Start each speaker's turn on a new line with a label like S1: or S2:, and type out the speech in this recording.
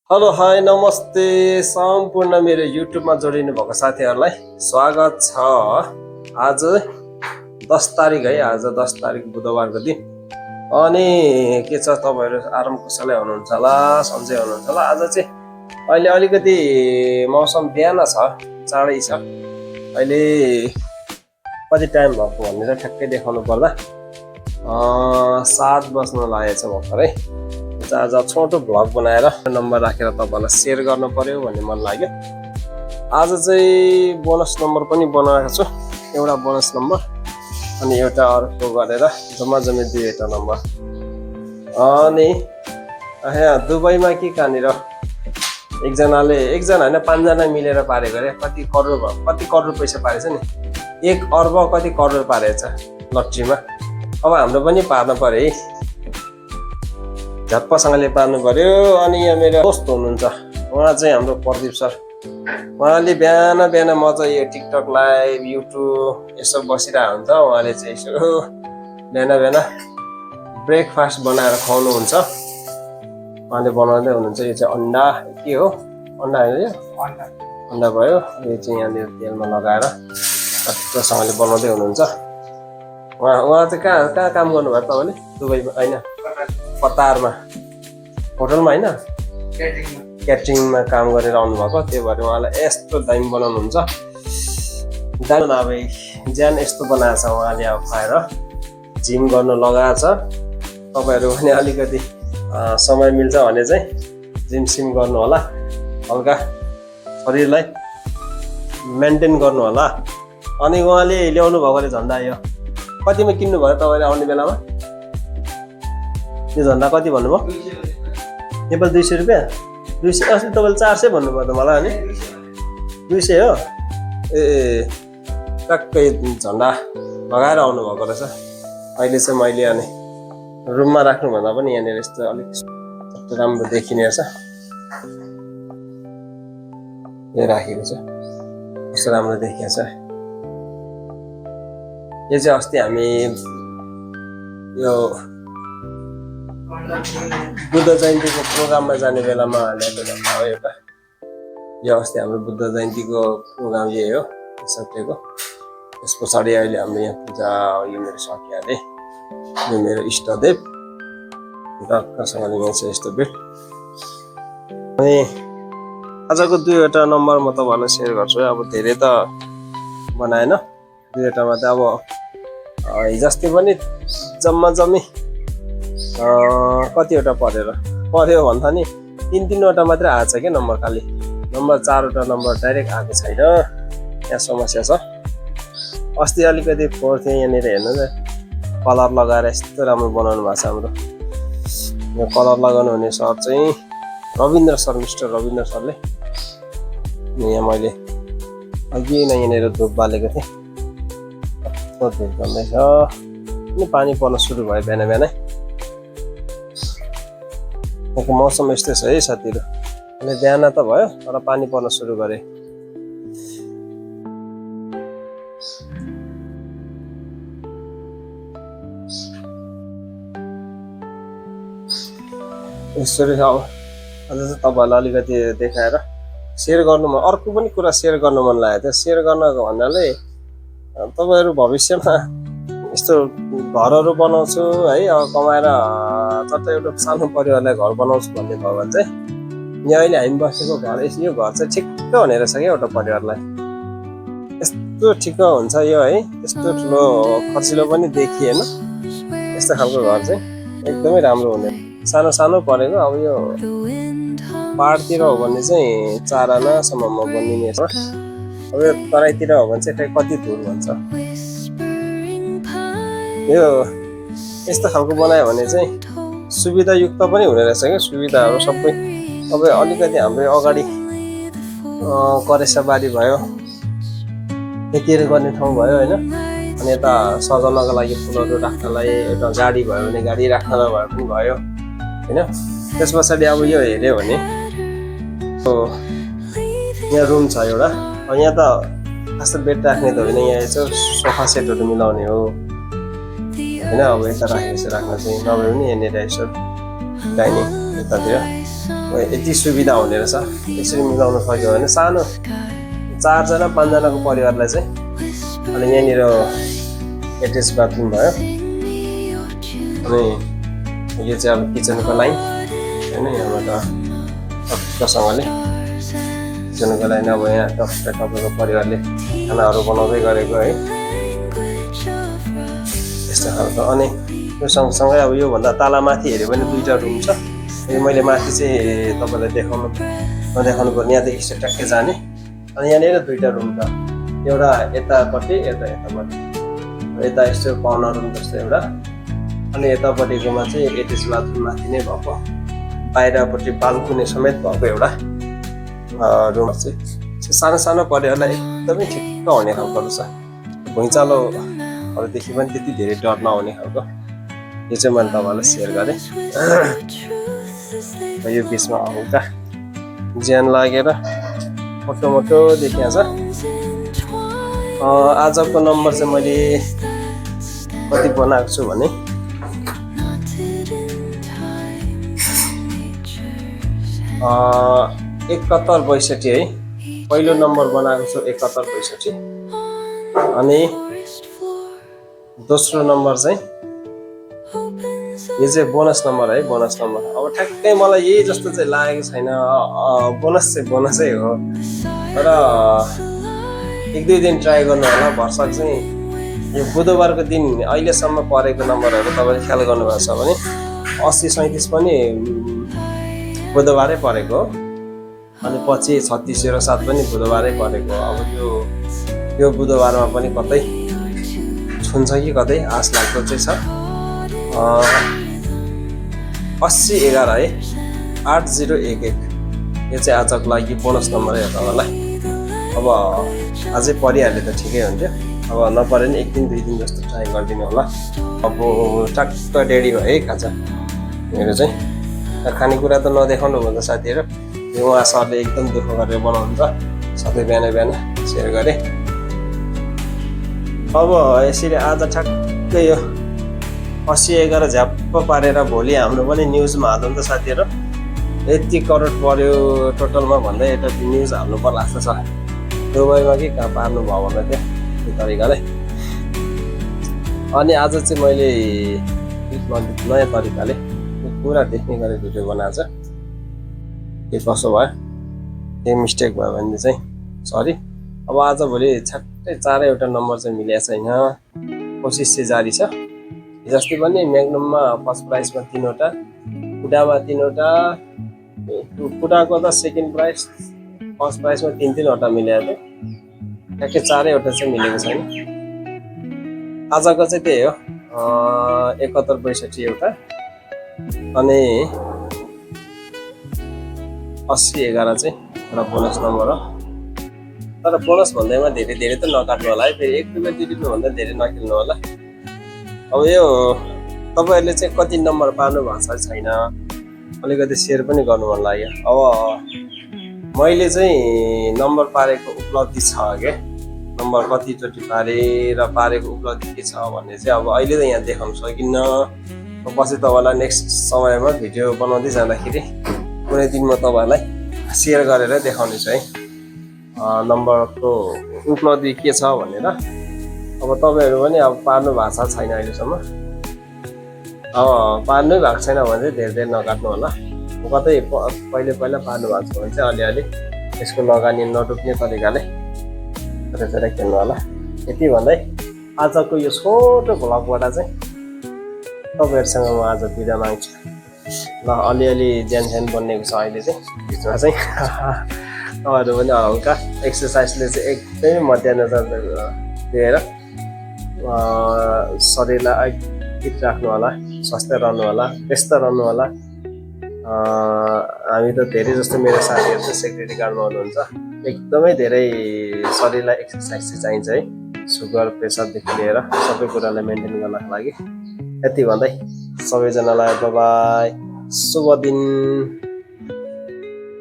S1: Hello hi नमस्ते सम्पूर्ण मेरो युट्युबमा जोडिनु भएको साथीहरूलाई स्वागत छ। आज 10 तारिक है, आज 10 तारिक बुधबारको दिन। अनि के छ, तपाईँहरू आराम कुशलै हुनुहुन्छ होला, सन्चै हुनुहुन्छ होला। आज चाहिँ अहिले अलिकति मौसम बिहान छ, चाँडै छ। अहिले कति टाइम भएको भनेर ठ्याक्कै देखाउनु पर्दा 7 बज्न लागेको छ भर्खरै। आज छोटो भ्लग बनाएर नम्बर राखेर तपाईँलाई सेयर गर्नु पर्यो भन्ने मन लाग्यो। आज चाहिँ बोनस नम्बर पनि बनाएको छु, एउटा बोनस नम्बर अनि एउटा अर्को गरेर जम्मा जम्मी 2वटा नम्बर। अनि यहाँ दुबईमा के कहाँनिर एकजना होइन 5जना मिलेर पारेको अरे। कति करोड पैसा पारेछ नि, 1 अर्ब कति करोड पारेछ लट्रीमा। अब हाम्रो पनि पार्नु पर्यो है, झट्पसँगले पार्नु पर्यो। अनि यहाँ मेरो दोस्त हुनुहुन्छ, उहाँ चाहिँ हाम्रो प्रदीप सर। उहाँले बिहान म चाहिँ यो टिकटक लाइभ युट्युब यसो बसिरहेको हुन्छ। उहाँले चाहिँ यसो बिहान ब्रेकफास्ट बनाएर खुवाउनुहुन्छ। उहाँले बनाउँदै हुनुहुन्छ। यो चाहिँ अन्डा के हो, अन्डा होइन यो अन्डा भयो। यो चाहिँ यहाँनिर तेलमा लगाएर राम्रोसँगले बनाउँदै हुनुहुन्छ। उहाँ चाहिँ कहाँ काम गर्नुभयो तपाईँले? दुबईमा होइन, कतारमा होटलमा होइन, क्याटरिङमा काम गरेर आउनुभएको। त्यही भएर उहाँलाई यस्तो दामी बनाउनुहुन्छ। दामी अब ज्यान यस्तो बनाएको छ उहाँले। अब खाएर जिम गर्नु लगाएको छ। तपाईँहरू पनि अलिकति समय मिल्छ भने चाहिँ जिम गर्नु होला, हल्का शरीरलाई मेन्टेन गर्नु होला। अनि उहाँले ल्याउनु भएकोले झन्डा यो कतिमा किन्नु भयो तपाईँले आउने बेलामा? यो झन्डा कति भन्नुभयो? नेपाल 200 रुपियाँ। 200 अस्ति तपाईँले 400 भन्नुभयो त मलाई। अनि 200 हो? ए टक्कै झन्डा लगाएर आउनुभएको रहेछ। अहिले चाहिँ मैले अनि रुममा राख्नुभन्दा पनि यहाँनिर यस्तो अलिक राम्रो देखिने रहेछ। यो राखेको छ, कस्तो राम्रो देखिएको छ। यो चाहिँ अस्ति हामी यो बुद्ध जयन्तीको प्रोग्राममा जाने बेलामा ल्याएको झन्डा हो एउटा। यो अस्ति हाम्रो बुद्ध जयन्तीको प्रोग्राम यही हो, सकिएको। त्यस पछाडि अहिले हाम्रो यहाँ पूजा, यो मेरो सकिहालेँ। यो मेरो इष्टदेव डक्टरसँगले यहाँ चाहिँ यस्तो भेट। अनि आजको 2वटा नम्बर म तपाईँहरूलाई सेयर गर्छु। अब धेरै त बनाएन, 2वटामा त अब हिजोअस्ति पनि जम्मा जम्मी कतिवटा पर्यो भन्दा नि 3-3वटा मात्रै आएको छ क्या नम्बर। खालि नम्बर 4वटा नम्बर डाइरेक्ट आएको छैन। यहाँ समस्या छ। अस्ति अलिकति फोहोर थियो यहाँनिर, हेर्नु न कलर लगाएर यस्तो राम्रो बनाउनु भएको छ हाम्रो। यो कलर लगाउनु हुने सर चाहिँ रविन्द्र सर, मिस्टर रविन्द्र सरले। यहाँ मैले अघि नै यहाँनिर धुप बालेको थिएँ, धुप बन्दैछ। अनि पानी पर्न सुरु भयो बिहानै। यहाँको मौसम यस्तै छ है साथीहरू। अहिले बिहान त भयो तर पानी पर्न सुरु गरे। यसरी अब अझ चाहिँ तपाईँहरूलाई अलिकति देखाएर सेयर गर्नु मन, अर्को पनि कुरा सेयर गर्नु मन लागेको थियो। सेयर गर्नको भन्नाले तपाईँहरू भविष्यमा यस्तो घरहरू बनाउँछु है, अब कमाएर चट्ट एउटा सानो परिवारलाई घर बनाउँछु भन्ने भयो भने चाहिँ यहाँ अहिले हामी बसेको घर, यो घर चाहिँ ठिक्क हुने रहेछ क्या एउटा परिवारलाई। यस्तो ठिक्क हुन्छ यो है, त्यस्तो ठुलो खर्चिलो पनि देखिएन। यस्तो खालको घर चाहिँ एकदमै राम्रो हुने। सानो सानो परेको। अब यो पाहाडतिर हो भने चाहिँ 4 आनासम्ममा बनिने छ। अब यो तराईतिर हो भने चाहिँ कति दूर भन्छ। यो यस्तो खालको बनायो भने चाहिँ सुविधायुक्त पनि हुने रहेछ क्या, सुविधाहरू सबै। अब अलिकति हाम्रो अगाडि करेसाबारी भयो, खेतीहरू गर्ने ठाउँ भयो होइन। अनि यता सजाउनको लागि फुलहरू राख्नलाई एउटा गाडी भयो भने गाडी राख्नलाई भए पनि भयो होइन। त्यस पछाडि अब यो हेऱ्यो भने यहाँ रुम छ एउटा। यहाँ त खास बेड राख्ने त होइन, यहाँ चाहिँ सोफा सेटहरू मिलाउने हो होइन। अब यता राखेपछि राख्न चाहिँ नभए पनि यहाँनिर यसो डाइनिङ यतातिर यति सुविधा हुने रहेछ। यसरी मिलाउन सक्यो भने सानो 4 जना 5 जनाको परिवारलाई चाहिँ। अनि यहाँनिर एट्याच बाथरुम भयो। अनि यो चाहिँ अब किचनको लाइन होइन, यहाँबाट टक्कसँगले किचनको लाइन। अब यहाँ टक्क तपाईँको परिवारले खानाहरू बनाउँदै गरेको है, यस्तो खालको। अनि यो सँगसँगै अब योभन्दा तल माथि हेऱ्यो भने 2टा रुम छ। यो मैले माथि चाहिँ तपाईँलाई नदेखाउनु पर्ने, यहाँ त स्टेप ट्याक्कै जाने। अनि यहाँनिर 2टा रुम छ, एउटा यतापट्टि एउटा यतापट्टि। यता यस्तो कर्नर रुम जस्तो एउटा, अनि यतापट्टिकोमा चाहिँ एट्याच बाथरुम माथि नै भएको, बाहिरपट्टि बाल्कुनी समेत भएको एउटा रुम चाहिँ सानो सानो परिवारलाई एकदमै ठिक्क हुने खालको रहेछ। भुइँचालोहरूदेखि पनि त्यति धेरै डर नहुने खालको। यो चाहिँ मैले तपाईँलाई सेयर गरेँ। यो बिचमा हल्का ज्यान लागेर मोटो देखिया छ। आजको नम्बर चाहिँ मैले कति बनाएको छु भने 7162 है। पहिलो नम्बर बनाएको छु 7162। अनि दोस्रो नम्बर चाहिँ यो चाहिँ बोनस नम्बर है, बोनस नम्बर। अब ठ्याक्कै मलाई यही जस्तो चाहिँ लागेको छैन। बोनस चाहिँ बोनसै हो, तर 1-2 दिन ट्राई गर्नु होला। भरसक चाहिँ यो बुधबारको दिन अहिलेसम्म परेको नम्बरहरू तपाईँले ख्याल गर्नुभएको छ भने 80-37 पनि बुधबारै परेको हो। अनि पछि 3607 पनि बुधबारै परेको हो। अब यो बुधबारमा पनि कतै छुन्छ कि कतै आश लाग्दो चाहिँ छ। 8011 है, 8011। यो चाहिँ आजको लागि बोनस नम्बर है तपाईँलाई। अब अझै परिहाल्यो त ठिकै हुन्थ्यो। अब नपरे नि 1 दिन 2 दिन जस्तो ट्राई गरिदिनु होला। अब टक्क रेडी भयो है खाजा मेरो चाहिँ। खानेकुरा त नदेखाउनु भन्छ साथीहरू, यो उहाँ सरले एकदम दुःख गरेर बनाउनुहुन्छ। सधैँ बिहान सेयर गरेँ। अब यसरी आज ठ्याक्कै यो 8011 झ्याप्प पारेर भोलि हाम्रो पनि न्युजमा हाल्नु नि त साथीहरू। यति करोड पर्यो टोटलमा भन्दै एउटा न्युज हाल्नु पर्ला जस्तो छ। दुबईमा कि कहाँ पार्नु भयो भन्दा थियो त्यो तरिकाले। अनि आज चाहिँ मैले नयाँ तरिकाले पुरा देख्ने गरी भिडियो बनाएको छ। के कसो भयो, केही मिस्टेक भयो भने चाहिँ सरी। अब आज भोलि छ्याट्टै 4वटा नम्बर चाहिँ मिलेको छैन। कोसिस चाहिँ जारी छ। जस्तै पनि म्याग्नममा फर्स्ट प्राइजमा 3वटा, कुडामा 3वटा, कुडाको त सेकेन्ड प्राइज, फर्स्ट प्राइजमा 3-3वटा मिलेको थियो। ठ्याक्कै 4वटा चाहिँ मिलेको छैन। आजको चाहिँ त्यही हो, 7162 एउटा अनि 8011 चाहिँ एउटा बोनस नम्बर हो। तर बोनस भन्दैमा धेरै त नकाट्नु होला है, फेरि 1 रुपियाँ 2 रुपियाँ भन्दा धेरै नकिन्नु होला। अब यो तपाईँहरूले चाहिँ कति नम्बर पार्नु भएको छ छैन अलिकति सेयर पनि गर्नु मन लाग्यो। अब मैले चाहिँ नम्बर पारेको उपलब्धि छ के, नम्बर कतिचोटि पारेको उपलब्धि के छ भन्ने चाहिँ अब अहिले त यहाँ देखाउन सकिन्न। पछि तपाईँलाई नेक्स्ट समयमा भिडियो बनाउँदै जाँदाखेरि कुनै दिन म तपाईँहरूलाई सेयर गरेर देखाउने छु है नम्बरको उपलब्धि के छ भनेर। अब तपाईँहरू पनि अब पार्नु भएको छ छैन अहिलेसम्म। पार्नै भएको छैन भने चाहिँ धेरै नकाट्नु होला। कतै पहिला पार्नु भएको छ भने चाहिँ अलिअलि यसको लगानी नडुब्ने तरिकाले खेल्नु होला। यति भन्दै आजको यो छोटो भ्लगबाट चाहिँ तपाईँहरूसँग म आज बिदा माग्छु। ल अलिअलि ज्यान बनिएको छ अहिले चाहिँ बिचमा चाहिँ। तपाईँहरू पनि हल्का एक्सर्साइजले चाहिँ एकदमै मध्यनजर दिएर शरीरलाई फिट राख्नु होला, स्वस्थ रहनु होला, व्यस्त रहनु होला। हामी त धेरै जस्तो मेरो साथीहरू चाहिँ सेक्युरिटी गार्डमा हुनुहुन्छ, एकदमै धेरै शरीरलाई एक्सर्साइज चाहिँ चाहिन्छ है, सुगर प्रेसरदेखि लिएर सबै कुरालाई मेन्टेन गर्नको लागि। यति भन्दै सबैजनालाई बाइ बाइ, शुभ दिन।